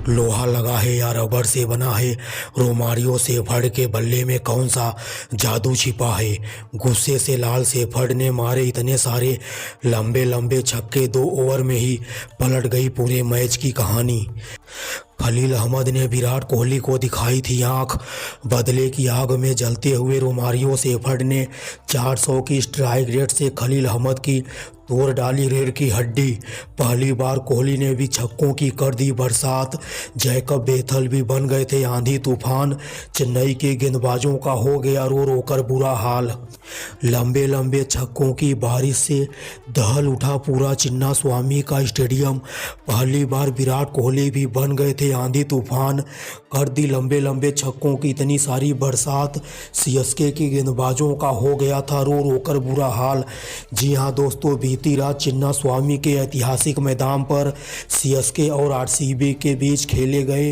लोहा लगा है या रबर से बना है, रोमारियो सेफर्ड के बल्ले में कौन सा जादू छिपा है। गुस्से से लाल सेफर्ड ने मारे इतने सारे लंबे लंबे छक्के 2 ओवर में ही पलट गई पूरे मैच की कहानी। खलील अहमद ने विराट कोहली को दिखाई थी आंख, बदले की आग में जलते हुए रोमारियो सेफर्ड ने 400 की स्ट्राइक रेट से खलील अहमद की तोड़ डाली रीढ़ की हड्डी। पहली बार कोहली ने भी छक्कों की कर दी बरसात। जैकब बेथल भी बन गए थे आंधी तूफान। चेन्नई के गेंदबाजों का हो गया रो रो कर बुरा हाल। लंबे लंबे छक्कों की बारिश से दहल उठा पूरा चिन्ना स्वामी का स्टेडियम। पहली बार विराट कोहली भी बन गए थे आंधी तूफान। कर दी लंबे लंबे छक्कों की इतनी सारी बरसात, सीएसके के गेंदबाजों का हो गया था रो रो कर बुरा हाल। जी हाँ दोस्तों, बीती रात चिन्ना स्वामी के ऐतिहासिक मैदान पर सीएसके और आरसीबी के बीच खेले गए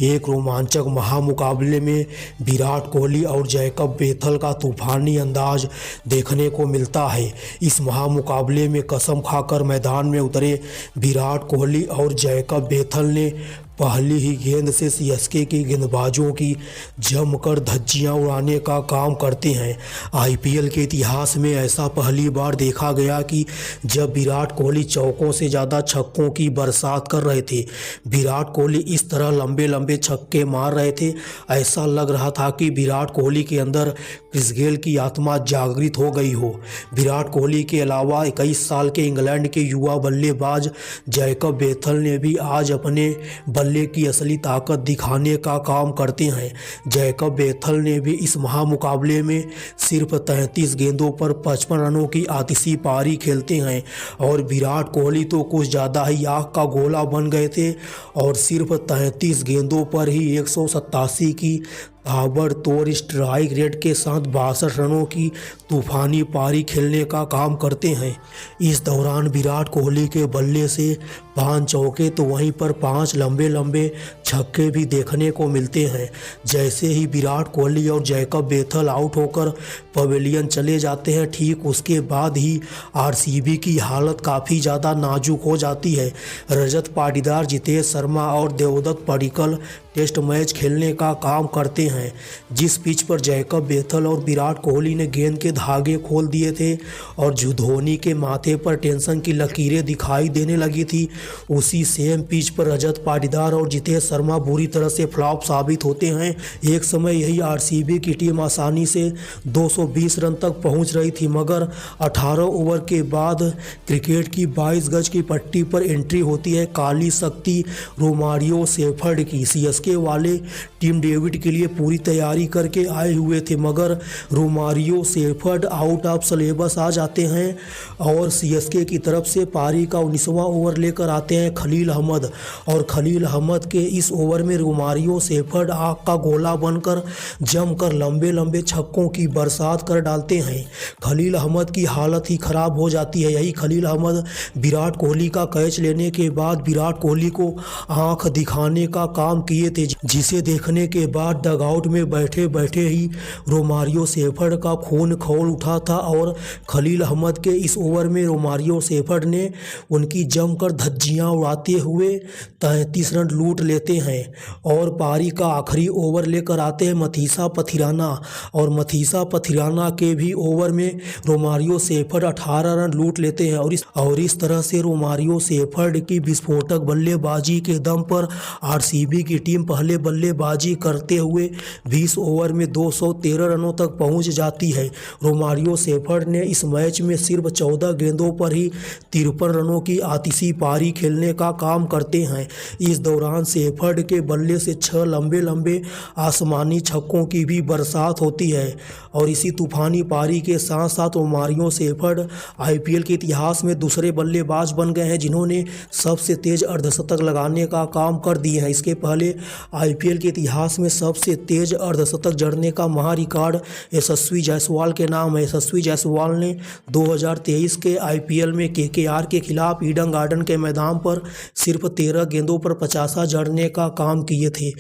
एक रोमांचक महामुकाबले में विराट कोहली और जैकब बेथल का तूफानी अंदाज देखने को मिलता है। इस महामुकाबले में कसम खाकर मैदान में उतरे विराट कोहली और जैकब बेथल ने पहली ही गेंद से सीएसके के गेंदबाजों की जमकर धज्जियां उड़ाने का काम करते हैं। आईपीएल के इतिहास में ऐसा पहली बार देखा गया कि जब विराट कोहली चौकों से ज़्यादा छक्कों की बरसात कर रहे थे, विराट कोहली इस तरह लंबे लंबे छक्के मार रहे थे, ऐसा लग रहा था कि विराट कोहली के अंदर क्रिस गेल की आत्मा जागृत हो गई हो। विराट कोहली के अलावा 21 साल के इंग्लैंड के युवा बल्लेबाज जैकब बेथल ने भी आज अपने बल्ले की असली ताकत दिखाने का काम करते हैं। जैकब बेथल ने भी इस महामुकाबले में सिर्फ 33 गेंदों पर 55 रनों की आतिशी पारी खेलते हैं और विराट कोहली तो कुछ ज़्यादा ही आग का गोला बन गए थे और सिर्फ 33 गेंदों पर ही 187 की ताबड़तोड़ स्ट्राइक रेट के साथ 62 रनों की तूफानी पारी खेलने का काम करते हैं। इस दौरान विराट कोहली के बल्ले से 5 चौके तो वहीं पर 5 लंबे लंबे छक्के भी देखने को मिलते हैं। जैसे ही विराट कोहली और जैकब बेथल आउट होकर पवेलियन चले जाते हैं, ठीक उसके बाद ही आरसीबी की हालत काफ़ी ज़्यादा नाजुक हो जाती है। रजत पाटीदार, जितेश शर्मा और देवदत्त पडिक्कल टेस्ट मैच खेलने का काम करते हैं। जिस पिच पर जैकब बेथल और विराट कोहली ने गेंद के धागे खोल दिए थे और धोनी के माथे पर टेंशन की लकीरें दिखाई देने लगी थी, उसी सेम पिच पर रजत पाटीदार और जितेश शर्मा बुरी तरह से फ्लॉप साबित होते हैं। एक समय यही आरसीबी की टीम आसानी से 220 रन तक पहुंच रही थी, मगर 18 ओवर के बाद क्रिकेट की 22 गज की पट्टी पर एंट्री होती है काली शक्ति रोमारियो सेफर्ड की। सीएसके वाले टीम डेविड के लिए पूरी तैयारी करके आए हुए थे, मगर Romario Shepherd out of syllabus आ जाते हैं और सीएसके की तरफ से पारी का 19वां ओवर लेकर आते हैं खलील अहमद। और खलील अहमद के इस ओवर में रोमारियो सेफर्ड आग का गोला बनकर जमकर लंबे लंबे छक्कों की बरसात कर डालते हैं। खलील अहमद की हालत ही खराब हो जाती है। यही खलील अहमद विराट कोहली का कैच लेने के बाद विराट कोहली को आंख दिखाने का काम किए थे, जिसे देखने के बाद डगआउट में बैठे बैठे ही रोमारियो सेफर्ड का खून खौल उठा था और खलील अहमद के इस ओवर में रोमारियो सेफर्ड ने उनकी जमकर धज्जियां उड़ाते हुए 33 रन लूट लेते हैं और पारी का आखिरी ओवर लेकर आते हैं मथीसा पथिराना। और मथीसा पथिराना के भी ओवर में रोमारियो सेफर्ड 18 रन लूट लेते हैं और इस तरह से रोमारियो सेफर्ड की विस्फोटक बल्लेबाजी के दम पर आरसीबी की टीम पहले बल्लेबाजी करते हुए 20 ओवर में 213 रनों तक पहुंच जाती है। रोमारियो सेफर्ड ने इस मैच में सिर्फ 14 गेंदों पर ही 53 रनों की आतिशी पारी खेलने का काम करते हैं। इस दौरान सेफर्ड के बल्ले से 6 लंबे लंबे आसमानी छक्कों की भी बरसात होती है और इसी तूफानी पारी के साथ साथ रोमारियो सेफर्ड आईपीएल के इतिहास में दूसरे बल्लेबाज बन गए हैं जिन्होंने सबसे तेज अर्धशतक लगाने का काम कर दिए हैं। इसके पहले आईपीएल के इतिहास में सबसे तेज अर्धशतक जड़ने का महारिकॉर्ड यशस्वी जायसवाल के नाम है। यशस्वी जायसवाल ने 2023 के आईपीएल में केकेआर के खिलाफ ईडन गार्डन के मैदान पर सिर्फ 13 गेंदों पर 50 जड़ने का काम किए थे।